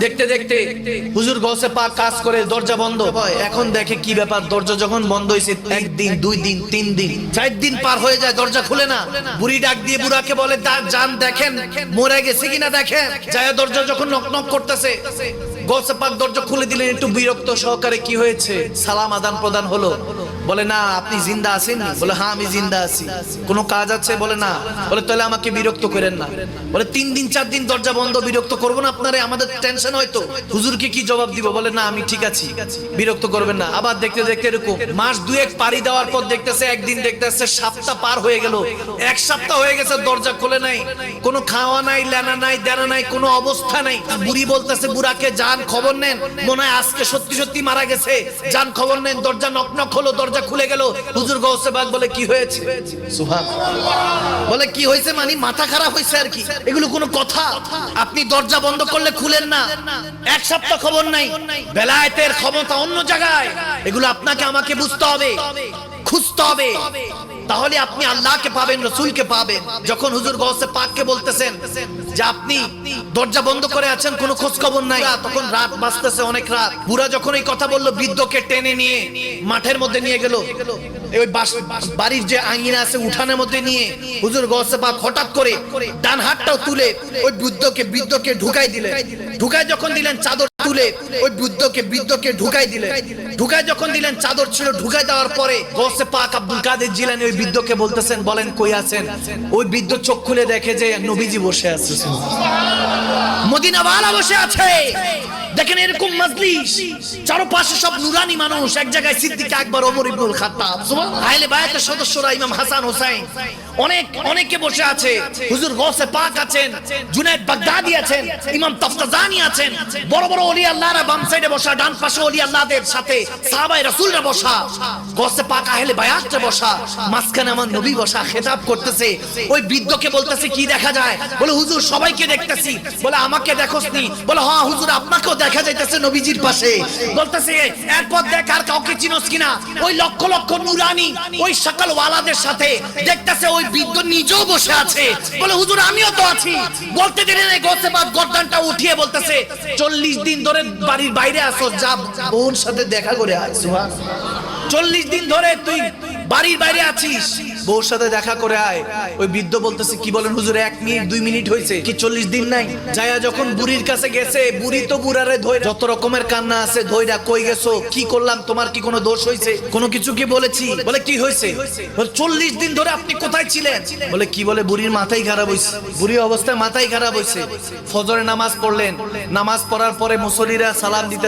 দেখতে দেখতে হুজুর গৌসে পাক কাজ করে দরজা বন্ধ। এখন দেখে কি ব্যাপার, দরজা যখন বন্ধ হয়েছে 1 দিন 2 দিন 3 দিন 4 দিন পার হয়ে যায়, দরজা খুলে না। বুড়ি ডাক দিয়ে বুড়াকে বলে, জান দেখেন মরে গেছে কিনা দেখেন। যায় দরজা যখন নক নক করতেছে, গৌসে পাক দরজা খুলে দিলেন একটু বিরক্ত সহকারে। কি হয়েছে? সালাম আদান প্রদান হলো। বলে না আপনি জিন্দা আছেন? বলে হ্যাঁ আমি জিন্দা আছি। কোনো কাজ আছে? বলে না। বলে তাহলে আমাকে বিরক্ত করেন না। বলে 3 দিন 4 দিন দরজা বন্ধ, বিরক্ত করবো না আপনারে? আমাদের টেনশন হয়তো, হুজুরকে কি জবাব দিব? বলে না আমি ঠিক আছি, বিরক্ত করবেন না। আবার দেখতে দেখতে এরকম মাস 2-1 পাড়ি দেওয়ার পর দেখতেছে, একদিন দেখতেছে সপ্তাহ পার হয়ে গেল, 1 সপ্তাহ হয়ে গেছে, দরজা খোলে নাই, কোনো খাওয়া নাই, লেনা নাই, দেনা নাই, কোনো অবস্থা নাই। বুড়ি বলতেছে বুড়াকে, যান খবর নেন, মনে হয় আজকে সত্যি সত্যি মারা গেছে, যান খবর নেন। দরজা নক নক হলো, দরজা খুলে গেল। হুজুর গৌসে পাক বলে কি হয়েছে? সুবহানাল্লাহ। বলে কি হয়েছে মানে মাথা খারাপ হয়েছে আর কি। এগুলো কোনো কথা? আপনি দরজা বন্ধ করলে খুলেন না, 1 সপ্তাহ খবর নাই। বেলায়েতের ক্ষমতা অন্য জায়গায়, এগুলো আপনাকে আমাকে বুঝতে হবে, খুঁজতে হবে, তাহলে আপনি আল্লাহকে পাবেন, রাসূলকে পাবেন। যখন হুজুর গৌসে পাককে বলতেছেন যে আপনি দরজা বন্ধ করে আছেন, কোনো খোঁজ খবর নাই, তখন রাত বাজতেছে, অনেক রাত। বুড়া যখন এই কথা বললো, বৃদ্ধকে টেনে নিয়ে মাঠের মধ্যে নিয়ে গেল, ওই বাড়ির যে আঙিনা আছে উঠানের মধ্যে নিয়ে হুজুর গৌসে পাক হঠাৎ করে ডান হাতটাও তুলে ওই বৃদ্ধকে ঢুকাই দিলেন। ঢুকাই যখন দিলেন, চাদর তুলে ওই বৃদ্ধকে ঢুকাই দিলেন। ঢুকাই যখন দিলেন, চাদর ছিল, ঢুকাই দেওয়ার পরে গৌসে পাক আব্দুল কাদের জিলানী ওই বৃদ্ধকে বলতেছেন, বলেন কই আছেন? ওই বৃদ্ধ চোখ খুলে দেখে যে নবীজি বসে আছে, মদিনাওয়ালা বসে আছে। দেখেন এরকম মজলিস, চারপাশে সব নুরানি মানুষ, এক জায়গায় সিদ্দিক আকবর, ওমর ইবনুল খাত্তাব, সুবহানাল্লাহ, আহলে বায়াতের সদস্যরা, ইমাম হাসান হোসেন, অনেকে বসে আছে। হুজুর গৌসে পাক আছেন, জুনায়েদ বাগদাদি আছেন, ইমাম তাফতাজানি আছেন, বড় বড় ওলি আল্লাহরা বাম সাইডে বসা, ডান পাশে ওলি আল্লাহদের সাথে সাহাবায়ে রাসূলরা বসা, গৌসে পাক আহলে বায়াতরা বসা, মাঝখানে আমার নবী বসা, খেতাব করতেছে। ওই বৃদ্ধকে বলতেছে কি দেখা যায়? বলে হুজুর সবাইকে দেখতেছি। বলে আমাকে দেখোসনি? বলে হ্যাঁ হুজুর আপনাকেও দেখা যাইতেছে নবীজির পাশে। বলতেছে এরপর দেখ আর কাউকে চিনোস কিনা? ওই লক্ষ লক্ষ নুরানি ওই সকল ওয়ালাদের সাথে দেখতেছে ওই বৃদ্ধ নিজেও বসে আছে। বলে হুজুর আমিও তো আছি। বলতে দেরি নেই, গৌসে পাক গর্দানটা উঠিয়ে বলতেছে 40 দিন ধরে বাড়ির বাইরে আসো, যা বোন সাথে দেখা করে আয়। সুবহানাল্লাহ, 40 দিন ধরে তুই বাড়ির বাইরে আছিস, বউর সাথে দেখা করে আয়। ওই বৃদ্ধ বলতেছে কি বলেন হুজুর, 1 মিনিট 2 মিনিট হয়েছে, কি 40 দিন নাই? যায়া যখন বুড়ির কাছে গেছে, বুড়ি তো বুড়ারে ধরে যত রকমের কান্না আছে ধইরা, কই গেছো, কি করলাম, তোমার কি কোনো দোষ হয়েছে, কোনো কিছু কি বলেছি? বলে কি হয়েছে? বলে 40 দিন ধরে আপনি কোথায় ছিলেন? বলে কি বলে, বুড়ির মাথাই খারাপ হয়েছে, বুড়ির অবস্থায় মাথাই খারাপ হয়েছে। ফজরের নামাজ পড়লেন, নামাজ পড়ার পরে মুসল্লিরা সালাম দিতে